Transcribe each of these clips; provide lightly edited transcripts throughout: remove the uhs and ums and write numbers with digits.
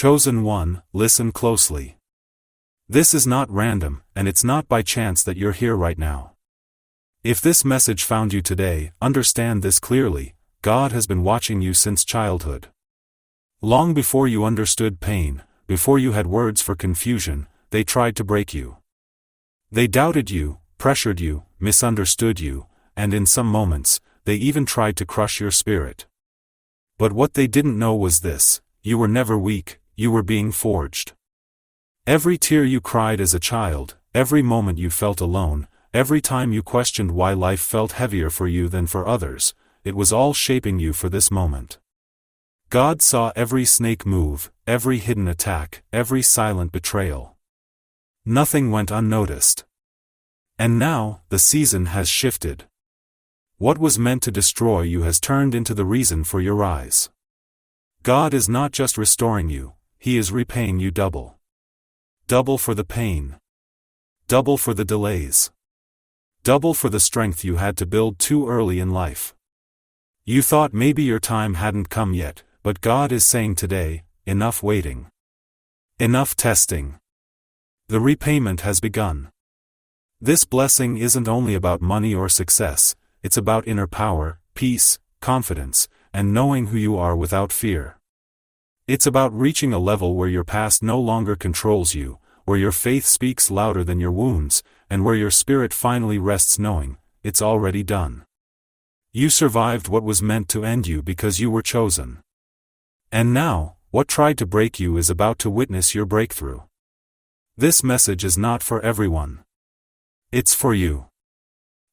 Chosen one, listen closely. This is not random, and it's not by chance that you're here right now. If this message found you today, understand this clearly: God has been watching you since childhood. Long before you understood pain, before you had words for confusion, they tried to break you. They doubted you, pressured you, misunderstood you, and in some moments, they even tried to crush your spirit. But what they didn't know was this: you were never weak, you were being forged. Every tear you cried as a child, every moment you felt alone, every time you questioned why life felt heavier for you than for others, it was all shaping you for this moment. God saw every snake move, every hidden attack, every silent betrayal. Nothing went unnoticed. And now, the season has shifted. What was meant to destroy you has turned into the reason for your rise. God is not just restoring you, He is repaying you double. Double for the pain. Double for the delays. Double for the strength you had to build too early in life. You thought maybe your time hadn't come yet, but God is saying today, enough waiting. Enough testing. The repayment has begun. This blessing isn't only about money or success, it's about inner power, peace, confidence, and knowing who you are without fear. It's about reaching a level where your past no longer controls you, where your faith speaks louder than your wounds, and where your spirit finally rests knowing, it's already done. You survived what was meant to end you because you were chosen. And now, what tried to break you is about to witness your breakthrough. This message is not for everyone. It's for you.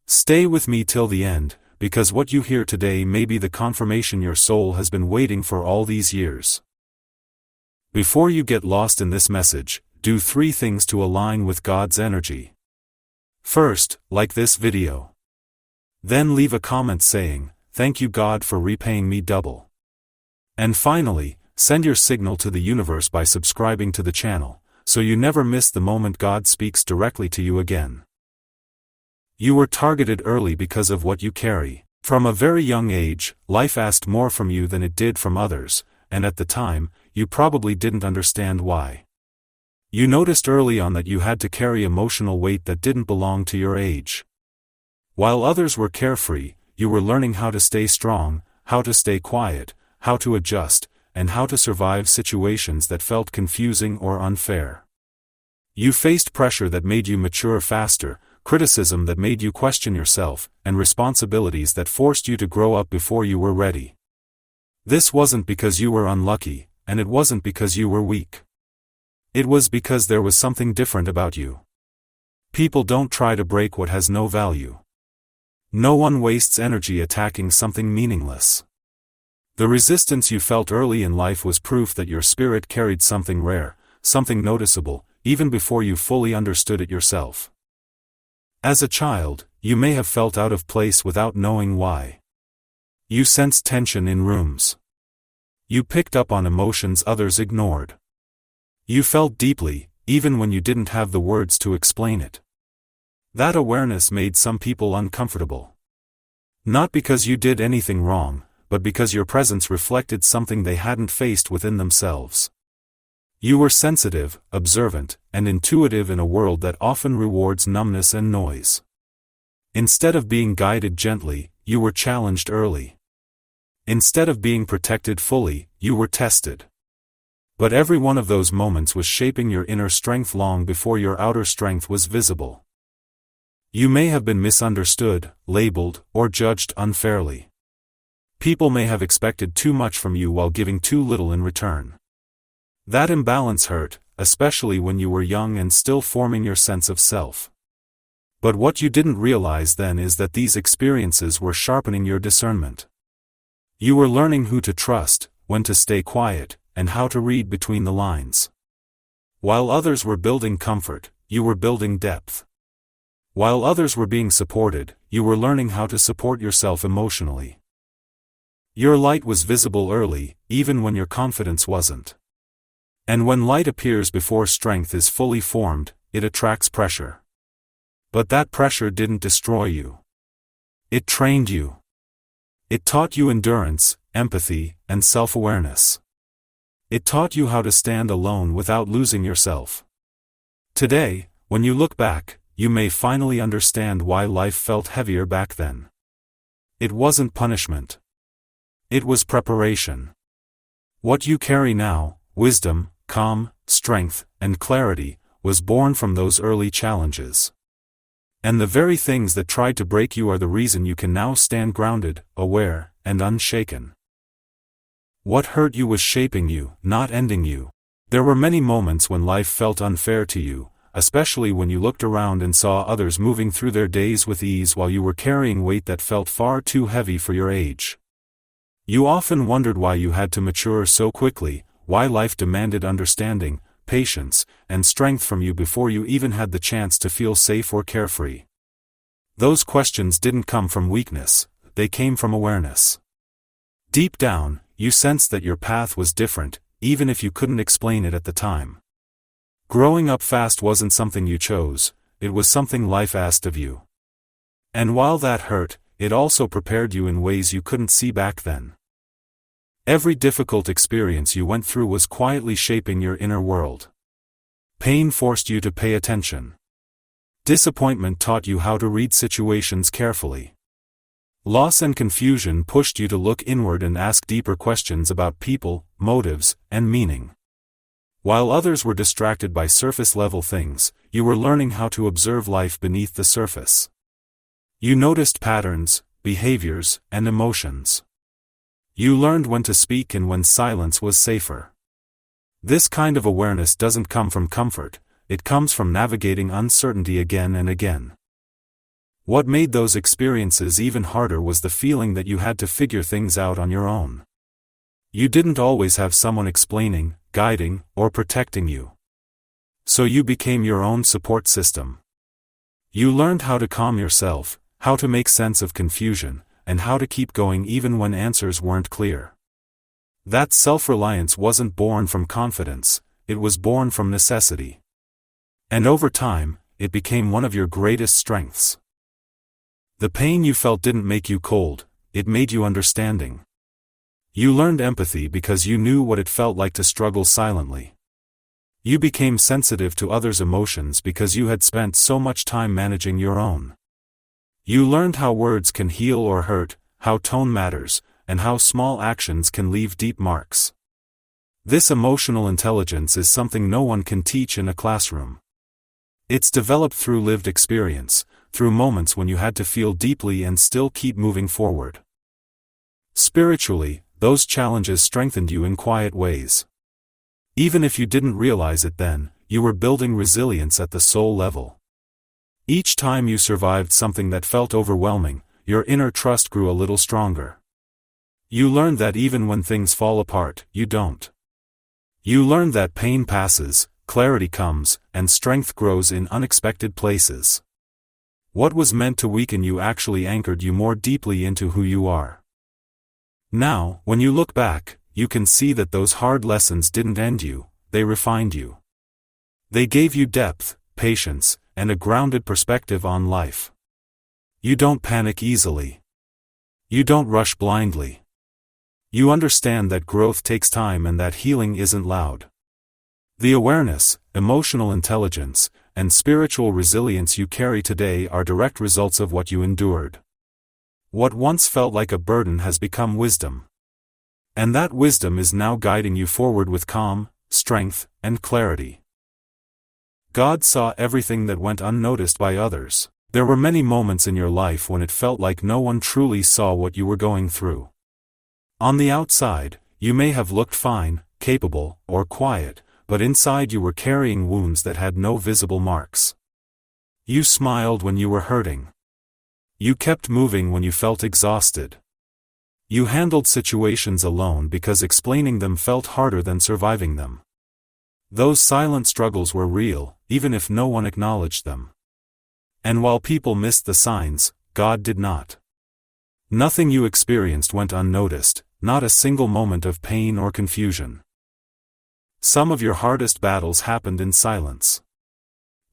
Stay with me till the end, because what you hear today may be the confirmation your soul has been waiting for all these years. Before you get lost in this message, do 3 things to align with God's energy. First, like this video. Then leave a comment saying, "Thank you God for repaying me double." And finally, send your signal to the universe by subscribing to the channel, so you never miss the moment God speaks directly to you again. You were targeted early because of what you carry. From a very young age, life asked more from you than it did from others, and at the time, you probably didn't understand why. You noticed early on that you had to carry emotional weight that didn't belong to your age. While others were carefree, you were learning how to stay strong, how to stay quiet, how to adjust, and how to survive situations that felt confusing or unfair. You faced pressure that made you mature faster, criticism that made you question yourself, and responsibilities that forced you to grow up before you were ready. This wasn't because you were unlucky, and it wasn't because you were weak. It was because there was something different about you. People don't try to break what has no value. No one wastes energy attacking something meaningless. The resistance you felt early in life was proof that your spirit carried something rare, something noticeable, even before you fully understood it yourself. As a child, you may have felt out of place without knowing why. You sensed tension in rooms. You picked up on emotions others ignored. You felt deeply, even when you didn't have the words to explain it. That awareness made some people uncomfortable. Not because you did anything wrong, but because your presence reflected something they hadn't faced within themselves. You were sensitive, observant, and intuitive in a world that often rewards numbness and noise. Instead of being guided gently, you were challenged early. Instead of being protected fully, you were tested. But every one of those moments was shaping your inner strength long before your outer strength was visible. You may have been misunderstood, labeled, or judged unfairly. People may have expected too much from you while giving too little in return. That imbalance hurt, especially when you were young and still forming your sense of self. But what you didn't realize then is that these experiences were sharpening your discernment. You were learning who to trust, when to stay quiet, and how to read between the lines. While others were building comfort, you were building depth. While others were being supported, you were learning how to support yourself emotionally. Your light was visible early, even when your confidence wasn't. And when light appears before strength is fully formed, it attracts pressure. But that pressure didn't destroy you. It trained you. It taught you endurance, empathy, and self-awareness. It taught you how to stand alone without losing yourself. Today, when you look back, you may finally understand why life felt heavier back then. It wasn't punishment. It was preparation. What you carry now, wisdom, calm, strength, and clarity, was born from those early challenges. And the very things that tried to break you are the reason you can now stand grounded, aware, and unshaken. What hurt you was shaping you, not ending you. There were many moments when life felt unfair to you, especially when you looked around and saw others moving through their days with ease while you were carrying weight that felt far too heavy for your age. You often wondered why you had to mature so quickly, why life demanded understanding, patience, and strength from you before you even had the chance to feel safe or carefree. Those questions didn't come from weakness, they came from awareness. Deep down, you sensed that your path was different, even if you couldn't explain it at the time. Growing up fast wasn't something you chose, it was something life asked of you. And while that hurt, it also prepared you in ways you couldn't see back then. Every difficult experience you went through was quietly shaping your inner world. Pain forced you to pay attention. Disappointment taught you how to read situations carefully. Loss and confusion pushed you to look inward and ask deeper questions about people, motives, and meaning. While others were distracted by surface-level things, you were learning how to observe life beneath the surface. You noticed patterns, behaviors, and emotions. You learned when to speak and when silence was safer. This kind of awareness doesn't come from comfort, it comes from navigating uncertainty again and again. What made those experiences even harder was the feeling that you had to figure things out on your own. You didn't always have someone explaining, guiding, or protecting you. So you became your own support system. You learned how to calm yourself, how to make sense of confusion, and how to keep going even when answers weren't clear. That self-reliance wasn't born from confidence, it was born from necessity. And over time, it became one of your greatest strengths. The pain you felt didn't make you cold, it made you understanding. You learned empathy because you knew what it felt like to struggle silently. You became sensitive to others' emotions because you had spent so much time managing your own. You learned how words can heal or hurt, how tone matters, and how small actions can leave deep marks. This emotional intelligence is something no one can teach in a classroom. It's developed through lived experience, through moments when you had to feel deeply and still keep moving forward. Spiritually, those challenges strengthened you in quiet ways. Even if you didn't realize it then, you were building resilience at the soul level. Each time you survived something that felt overwhelming, your inner trust grew a little stronger. You learned that even when things fall apart, you don't. You learned that pain passes, clarity comes, and strength grows in unexpected places. What was meant to weaken you actually anchored you more deeply into who you are. Now, when you look back, you can see that those hard lessons didn't end you, they refined you. They gave you depth, patience, and a grounded perspective on life. You don't panic easily. You don't rush blindly. You understand that growth takes time and that healing isn't loud. The awareness, emotional intelligence, and spiritual resilience you carry today are direct results of what you endured. What once felt like a burden has become wisdom. And that wisdom is now guiding you forward with calm, strength, and clarity. God saw everything that went unnoticed by others. There were many moments in your life when it felt like no one truly saw what you were going through. On the outside, you may have looked fine, capable, or quiet, but inside you were carrying wounds that had no visible marks. You smiled when you were hurting. You kept moving when you felt exhausted. You handled situations alone because explaining them felt harder than surviving them. Those silent struggles were real, even if no one acknowledged them. And while people missed the signs, God did not. Nothing you experienced went unnoticed, not a single moment of pain or confusion. Some of your hardest battles happened in silence.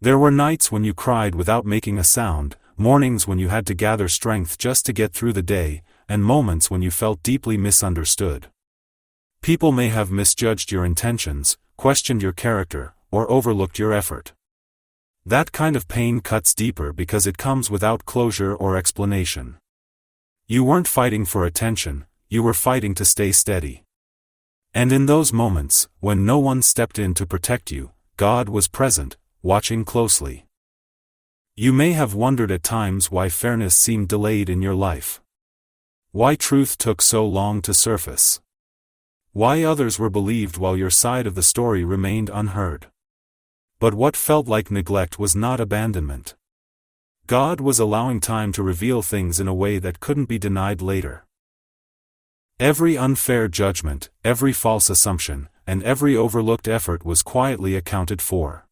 There were nights when you cried without making a sound, mornings when you had to gather strength just to get through the day, and moments when you felt deeply misunderstood. People may have misjudged your intentions, questioned your character, or overlooked your effort. That kind of pain cuts deeper because it comes without closure or explanation. You weren't fighting for attention, you were fighting to stay steady. And in those moments, when no one stepped in to protect you, God was present, watching closely. You may have wondered at times why fairness seemed delayed in your life. Why truth took so long to surface. Why others were believed while your side of the story remained unheard. But what felt like neglect was not abandonment. God was allowing time to reveal things in a way that couldn't be denied later. Every unfair judgment, every false assumption, and every overlooked effort was quietly accounted for.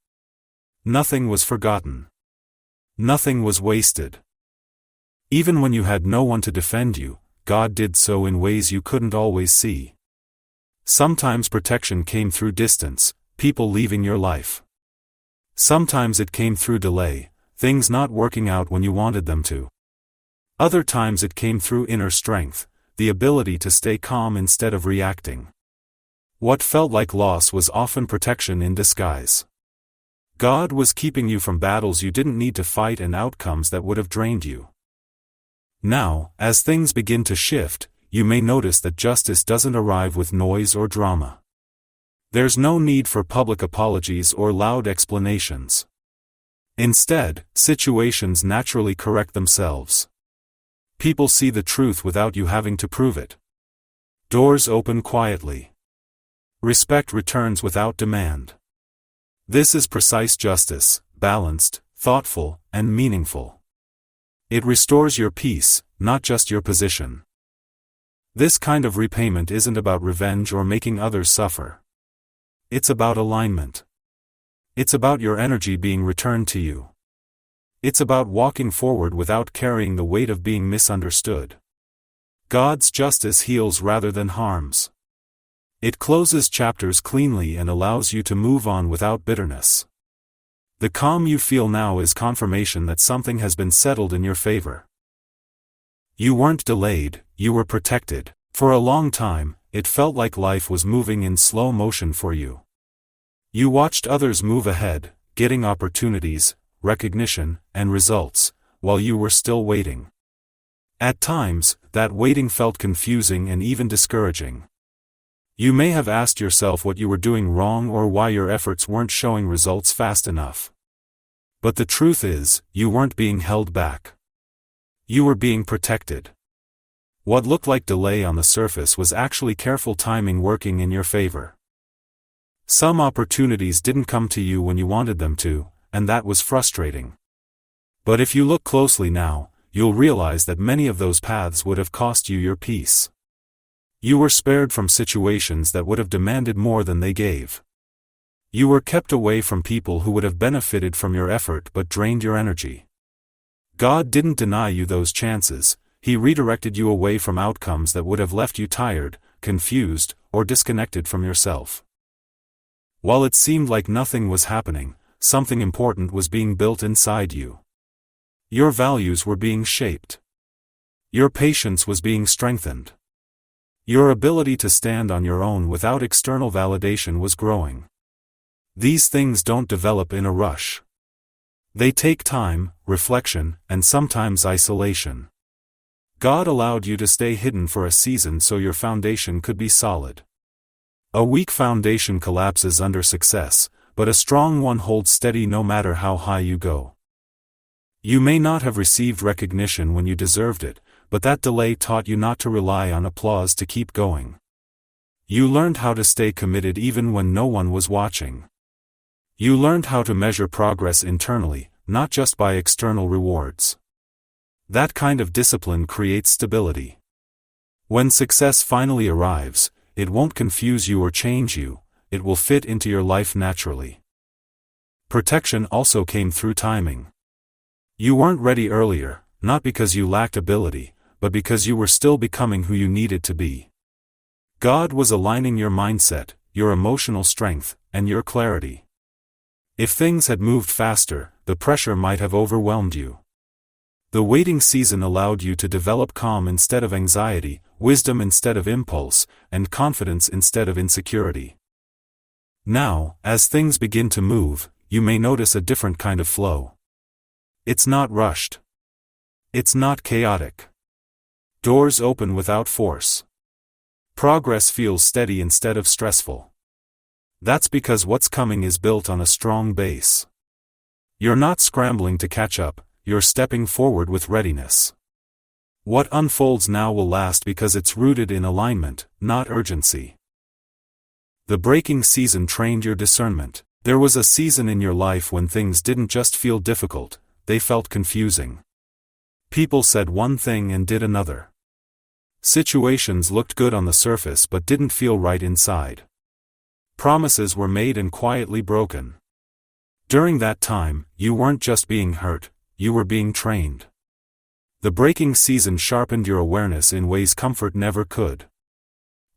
Nothing was forgotten. Nothing was wasted. Even when you had no one to defend you, God did so in ways you couldn't always see. Sometimes protection came through distance, people leaving your life. Sometimes it came through delay, things not working out when you wanted them to. Other times it came through inner strength, the ability to stay calm instead of reacting. What felt like loss was often protection in disguise. God was keeping you from battles you didn't need to fight and outcomes that would have drained you. Now, as things begin to shift, you may notice that justice doesn't arrive with noise or drama. There's no need for public apologies or loud explanations. Instead, situations naturally correct themselves. People see the truth without you having to prove it. Doors open quietly. Respect returns without demand. This is precise justice, balanced, thoughtful, and meaningful. It restores your peace, not just your position. This kind of repayment isn't about revenge or making others suffer. It's about alignment. It's about your energy being returned to you. It's about walking forward without carrying the weight of being misunderstood. God's justice heals rather than harms. It closes chapters cleanly and allows you to move on without bitterness. The calm you feel now is confirmation that something has been settled in your favor. You weren't delayed, you were protected. For a long time, it felt like life was moving in slow motion for you. You watched others move ahead, getting opportunities, recognition, and results, while you were still waiting. At times, that waiting felt confusing and even discouraging. You may have asked yourself what you were doing wrong or why your efforts weren't showing results fast enough. But the truth is, you weren't being held back. You were being protected. What looked like delay on the surface was actually careful timing working in your favor. Some opportunities didn't come to you when you wanted them to, and that was frustrating. But if you look closely now, you'll realize that many of those paths would have cost you your peace. You were spared from situations that would have demanded more than they gave. You were kept away from people who would have benefited from your effort but drained your energy. God didn't deny you those chances, He redirected you away from outcomes that would have left you tired, confused, or disconnected from yourself. While it seemed like nothing was happening, something important was being built inside you. Your values were being shaped. Your patience was being strengthened. Your ability to stand on your own without external validation was growing. These things don't develop in a rush. They take time, reflection, and sometimes isolation. God allowed you to stay hidden for a season so your foundation could be solid. A weak foundation collapses under success, but a strong one holds steady no matter how high you go. You may not have received recognition when you deserved it, but that delay taught you not to rely on applause to keep going. You learned how to stay committed even when no one was watching. You learned how to measure progress internally, not just by external rewards. That kind of discipline creates stability. When success finally arrives, it won't confuse you or change you, it will fit into your life naturally. Protection also came through timing. You weren't ready earlier, not because you lacked ability, but because you were still becoming who you needed to be. God was aligning your mindset, your emotional strength, and your clarity. If things had moved faster, the pressure might have overwhelmed you. The waiting season allowed you to develop calm instead of anxiety, wisdom instead of impulse, and confidence instead of insecurity. Now, as things begin to move, you may notice a different kind of flow. It's not rushed. It's not chaotic. Doors open without force. Progress feels steady instead of stressful. That's because what's coming is built on a strong base. You're not scrambling to catch up, you're stepping forward with readiness. What unfolds now will last because it's rooted in alignment, not urgency. The breaking season trained your discernment. There was a season in your life when things didn't just feel difficult, they felt confusing. People said one thing and did another. Situations looked good on the surface but didn't feel right inside. Promises were made and quietly broken. During that time, you weren't just being hurt, you were being trained. The breaking season sharpened your awareness in ways comfort never could.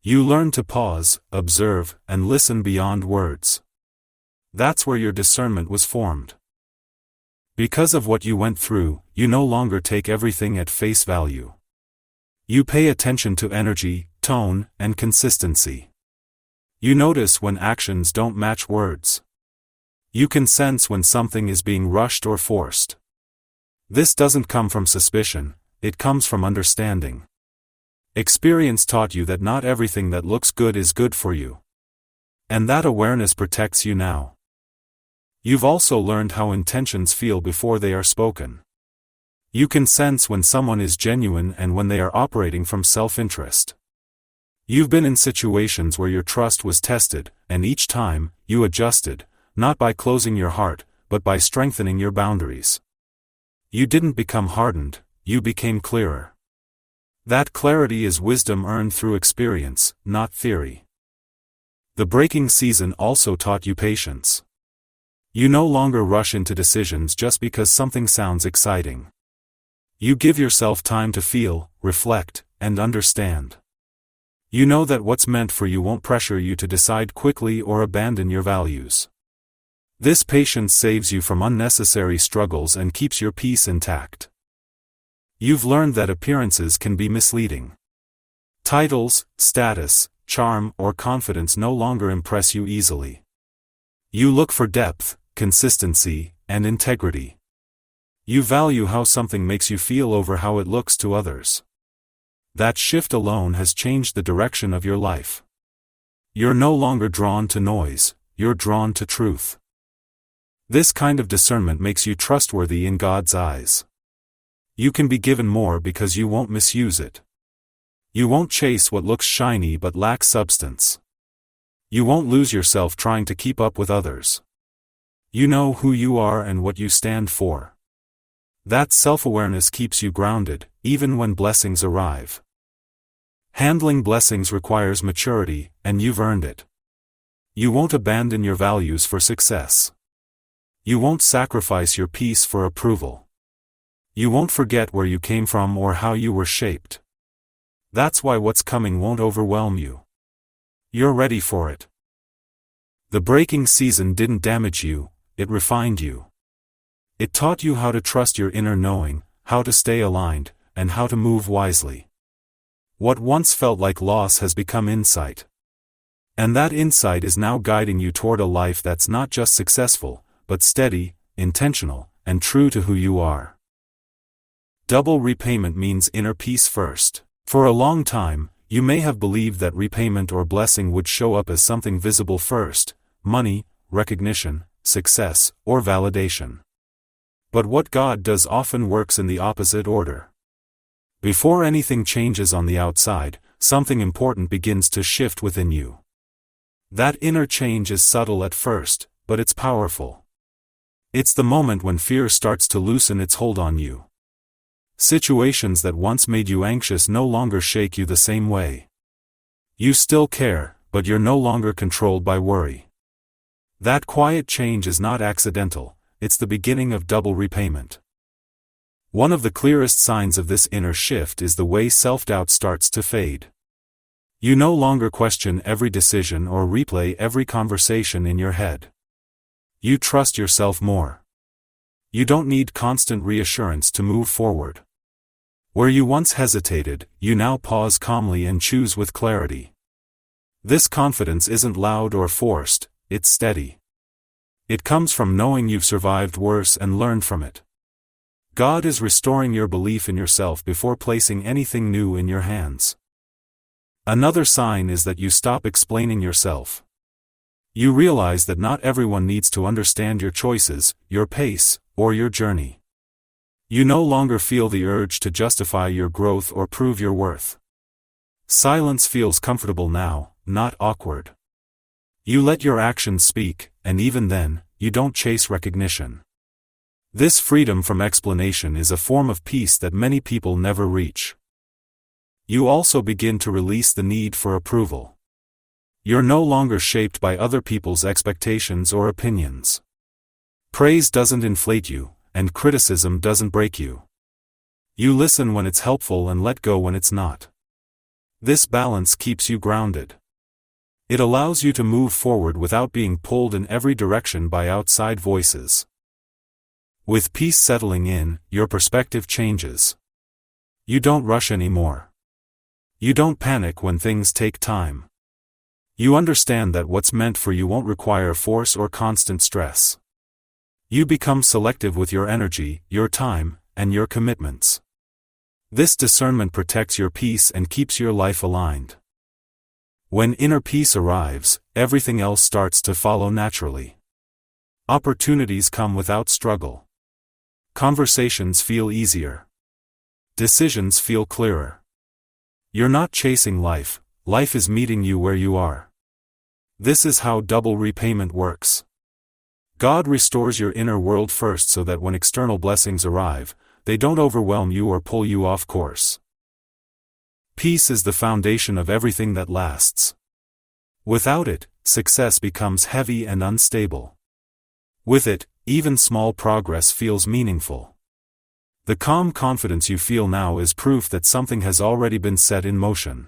You learned to pause, observe, and listen beyond words. That's where your discernment was formed. Because of what you went through, you no longer take everything at face value. You pay attention to energy, tone, and consistency. You notice when actions don't match words. You can sense when something is being rushed or forced. This doesn't come from suspicion, it comes from understanding. Experience taught you that not everything that looks good is good for you. And that awareness protects you now. You've also learned how intentions feel before they are spoken. You can sense when someone is genuine and when they are operating from self-interest. You've been in situations where your trust was tested, and each time, you adjusted, not by closing your heart, but by strengthening your boundaries. You didn't become hardened, you became clearer. That clarity is wisdom earned through experience, not theory. The breaking season also taught you patience. You no longer rush into decisions just because something sounds exciting. You give yourself time to feel, reflect, and understand. You know that what's meant for you won't pressure you to decide quickly or abandon your values. This patience saves you from unnecessary struggles and keeps your peace intact. You've learned that appearances can be misleading. Titles, status, charm, or confidence no longer impress you easily. You look for depth, consistency, and integrity. You value how something makes you feel over how it looks to others. That shift alone has changed the direction of your life. You're no longer drawn to noise, you're drawn to truth. This kind of discernment makes you trustworthy in God's eyes. You can be given more because you won't misuse it. You won't chase what looks shiny but lacks substance. You won't lose yourself trying to keep up with others. You know who you are and what you stand for. That self-awareness keeps you grounded, even when blessings arrive. Handling blessings requires maturity, and you've earned it. You won't abandon your values for success. You won't sacrifice your peace for approval. You won't forget where you came from or how you were shaped. That's why what's coming won't overwhelm you. You're ready for it. The breaking season didn't damage you, it refined you. It taught you how to trust your inner knowing, how to stay aligned, and how to move wisely. What once felt like loss has become insight. And that insight is now guiding you toward a life that's not just successful, but steady, intentional, and true to who you are. Double repayment means inner peace first. For a long time, you may have believed that repayment or blessing would show up as something visible first: money, recognition, success, or validation. But what God does often works in the opposite order. Before anything changes on the outside, something important begins to shift within you. That inner change is subtle at first, but it's powerful. It's the moment when fear starts to loosen its hold on you. Situations that once made you anxious no longer shake you the same way. You still care, but you're no longer controlled by worry. That quiet change is not accidental, it's the beginning of double repayment. One of the clearest signs of this inner shift is the way self-doubt starts to fade. You no longer question every decision or replay every conversation in your head. You trust yourself more. You don't need constant reassurance to move forward. Where you once hesitated, you now pause calmly and choose with clarity. This confidence isn't loud or forced, it's steady. It comes from knowing you've survived worse and learned from it. God is restoring your belief in yourself before placing anything new in your hands. Another sign is that you stop explaining yourself. You realize that not everyone needs to understand your choices, your pace, or your journey. You no longer feel the urge to justify your growth or prove your worth. Silence feels comfortable now, not awkward. You let your actions speak, and even then, you don't chase recognition. This freedom from explanation is a form of peace that many people never reach. You also begin to release the need for approval. You're no longer shaped by other people's expectations or opinions. Praise doesn't inflate you, and criticism doesn't break you. You listen when it's helpful and let go when it's not. This balance keeps you grounded. It allows you to move forward without being pulled in every direction by outside voices. With peace settling in, your perspective changes. You don't rush anymore. You don't panic when things take time. You understand that what's meant for you won't require force or constant stress. You become selective with your energy, your time, and your commitments. This discernment protects your peace and keeps your life aligned. When inner peace arrives, everything else starts to follow naturally. Opportunities come without struggle. Conversations feel easier. Decisions feel clearer. You're not chasing life, life is meeting you where you are. This is how double repayment works. God restores your inner world first so that when external blessings arrive, they don't overwhelm you or pull you off course. Peace is the foundation of everything that lasts. Without it, success becomes heavy and unstable. With it, even small progress feels meaningful. The calm confidence you feel now is proof that something has already been set in motion.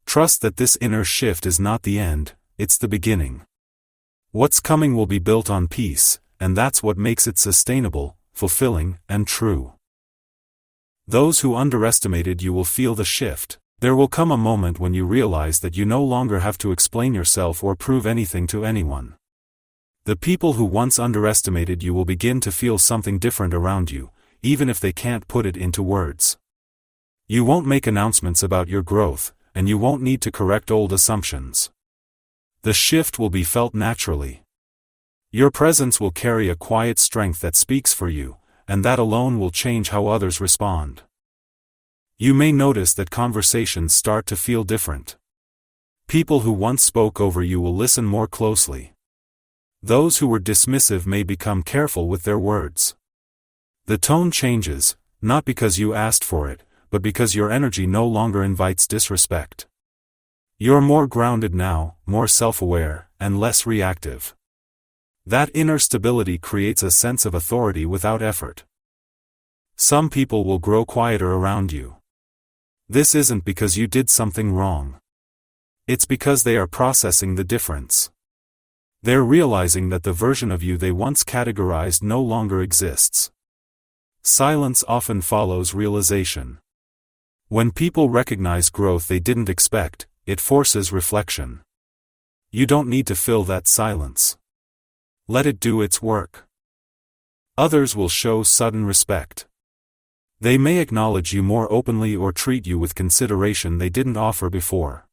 Trust that this inner shift is not the end, it's the beginning. What's coming will be built on peace, and that's what makes it sustainable, fulfilling, and true. Those who underestimated you will feel the shift. There will come a moment when you realize that you no longer have to explain yourself or prove anything to anyone. The people who once underestimated you will begin to feel something different around you, even if they can't put it into words. You won't make announcements about your growth, and you won't need to correct old assumptions. The shift will be felt naturally. Your presence will carry a quiet strength that speaks for you, and that alone will change how others respond. You may notice that conversations start to feel different. People who once spoke over you will listen more closely. Those who were dismissive may become careful with their words. The tone changes, not because you asked for it, but because your energy no longer invites disrespect. You're more grounded now, more self-aware, and less reactive. That inner stability creates a sense of authority without effort. Some people will grow quieter around you. This isn't because you did something wrong. It's because they are processing the difference. They're realizing that the version of you they once categorized no longer exists. Silence often follows realization. When people recognize growth they didn't expect, it forces reflection. You don't need to fill that silence. Let it do its work. Others will show sudden respect. They may acknowledge you more openly or treat you with consideration they didn't offer before.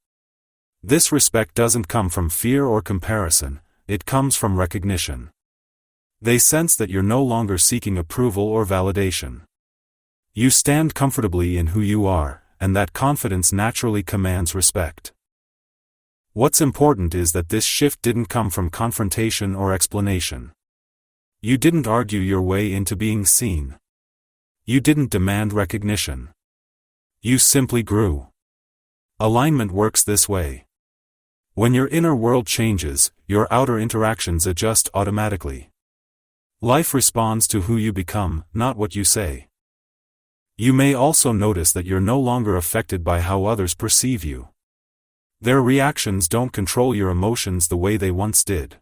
This respect doesn't come from fear or comparison, it comes from recognition. They sense that you're no longer seeking approval or validation. You stand comfortably in who you are, and that confidence naturally commands respect. What's important is that this shift didn't come from confrontation or explanation. You didn't argue your way into being seen. You didn't demand recognition. You simply grew. Alignment works this way. When your inner world changes, your outer interactions adjust automatically. Life responds to who you become, not what you say. You may also notice that you're no longer affected by how others perceive you. Their reactions don't control your emotions the way they once did.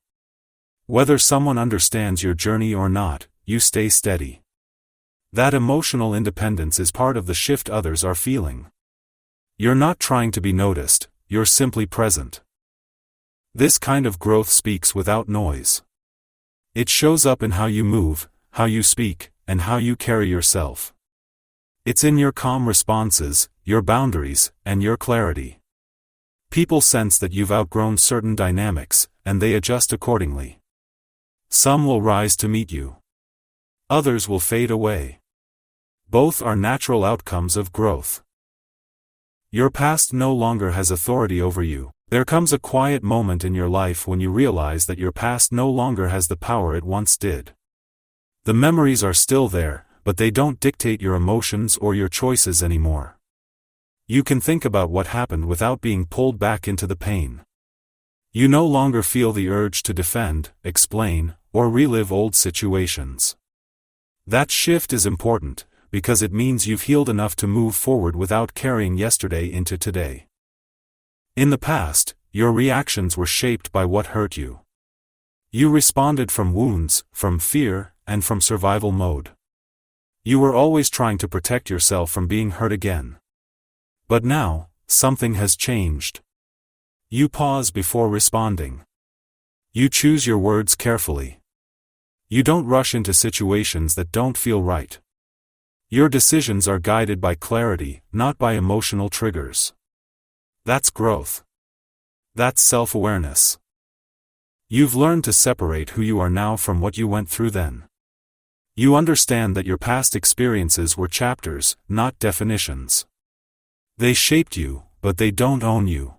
Whether someone understands your journey or not, you stay steady. That emotional independence is part of the shift others are feeling. You're not trying to be noticed, you're simply present. This kind of growth speaks without noise. It shows up in how you move, how you speak, and how you carry yourself. It's in your calm responses, your boundaries, and your clarity. People sense that you've outgrown certain dynamics, and they adjust accordingly. Some will rise to meet you. Others will fade away. Both are natural outcomes of growth. Your past no longer has authority over you. There comes a quiet moment in your life when you realize that your past no longer has the power it once did. The memories are still there, but they don't dictate your emotions or your choices anymore. You can think about what happened without being pulled back into the pain. You no longer feel the urge to defend, explain, or relive old situations. That shift is important, because it means you've healed enough to move forward without carrying yesterday into today. In the past, your reactions were shaped by what hurt you. You responded from wounds, from fear, and from survival mode. You were always trying to protect yourself from being hurt again. But now, something has changed. You pause before responding. You choose your words carefully. You don't rush into situations that don't feel right. Your decisions are guided by clarity, not by emotional triggers. That's growth. That's self-awareness. You've learned to separate who you are now from what you went through then. You understand that your past experiences were chapters, not definitions. They shaped you, but they don't own you.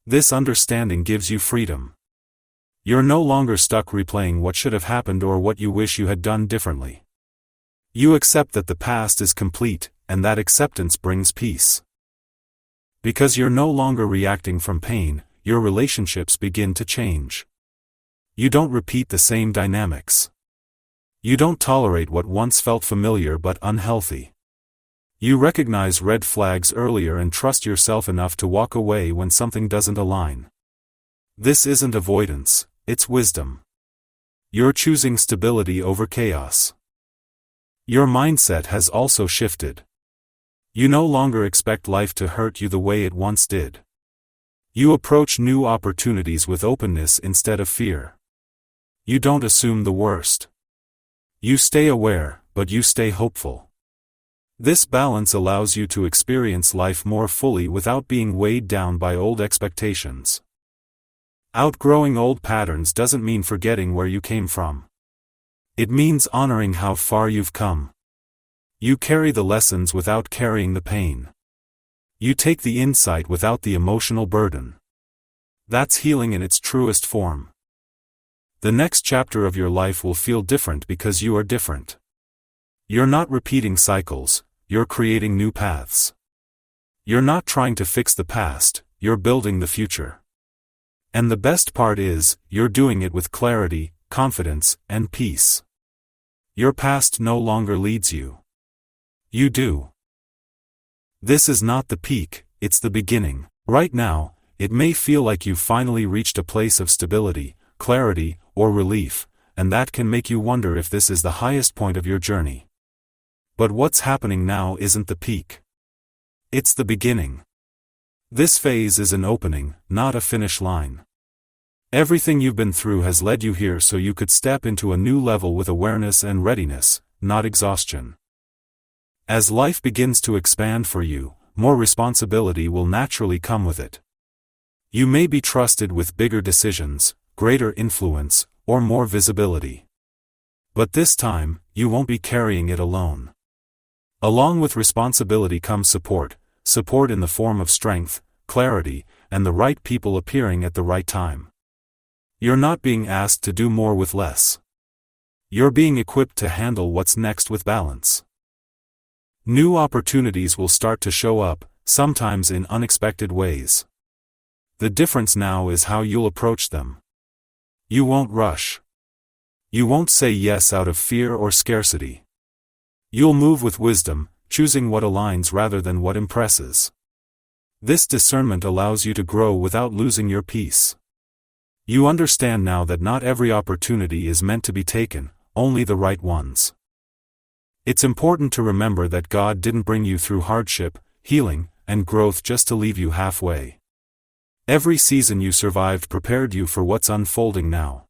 This understanding gives you freedom. You're no longer stuck replaying what should have happened or what you wish you had done differently. You accept that the past is complete, and that acceptance brings peace. Because you're no longer reacting from pain, your relationships begin to change. You don't repeat the same dynamics. You don't tolerate what once felt familiar but unhealthy. You recognize red flags earlier and trust yourself enough to walk away when something doesn't align. This isn't avoidance, it's wisdom. You're choosing stability over chaos. Your mindset has also shifted. You no longer expect life to hurt you the way it once did. You approach new opportunities with openness instead of fear. You don't assume the worst. You stay aware, but you stay hopeful. This balance allows you to experience life more fully without being weighed down by old expectations. Outgrowing old patterns doesn't mean forgetting where you came from. It means honoring how far you've come. You carry the lessons without carrying the pain. You take the insight without the emotional burden. That's healing in its truest form. The next chapter of your life will feel different because you are different. You're not repeating cycles, you're creating new paths. You're not trying to fix the past, you're building the future. And the best part is, you're doing it with clarity, confidence, and peace. Your past no longer leads you. You do. This is not the peak, it's the beginning. Right now, it may feel like you've finally reached a place of stability, clarity, or relief, and that can make you wonder if this is the highest point of your journey. But what's happening now isn't the peak. It's the beginning. This phase is an opening, not a finish line. Everything you've been through has led you here so you could step into a new level with awareness and readiness, not exhaustion. As life begins to expand for you, more responsibility will naturally come with it. You may be trusted with bigger decisions, greater influence, or more visibility. But this time, you won't be carrying it alone. Along with responsibility comes support in the form of strength, clarity, and the right people appearing at the right time. You're not being asked to do more with less. You're being equipped to handle what's next with balance. New opportunities will start to show up, sometimes in unexpected ways. The difference now is how you'll approach them. You won't rush. You won't say yes out of fear or scarcity. You'll move with wisdom, choosing what aligns rather than what impresses. This discernment allows you to grow without losing your peace. You understand now that not every opportunity is meant to be taken, only the right ones. It's important to remember that God didn't bring you through hardship, healing, and growth just to leave you halfway. Every season you survived prepared you for what's unfolding now.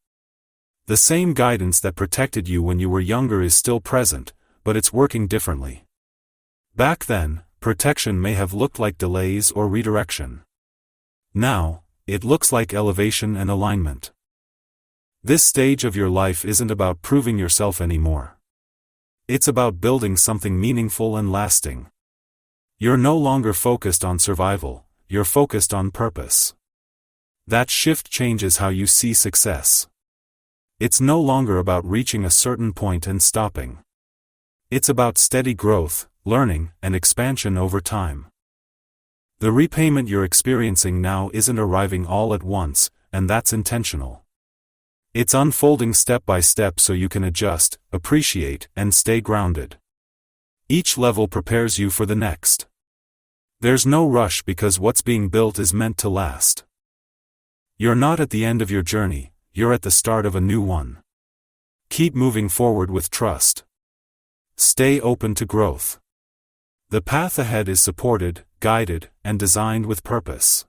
The same guidance that protected you when you were younger is still present, but it's working differently. Back then, protection may have looked like delays or redirection. Now, it looks like elevation and alignment. This stage of your life isn't about proving yourself anymore. It's about building something meaningful and lasting. You're no longer focused on survival, you're focused on purpose. That shift changes how you see success. It's no longer about reaching a certain point and stopping. It's about steady growth, learning, and expansion over time. The repayment you're experiencing now isn't arriving all at once, and that's intentional. It's unfolding step by step so you can adjust, appreciate, and stay grounded. Each level prepares you for the next. There's no rush because what's being built is meant to last. You're not at the end of your journey, you're at the start of a new one. Keep moving forward with trust. Stay open to growth. The path ahead is supported, guided, and designed with purpose.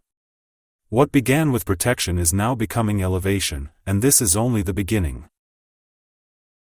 What began with protection is now becoming elevation, and this is only the beginning.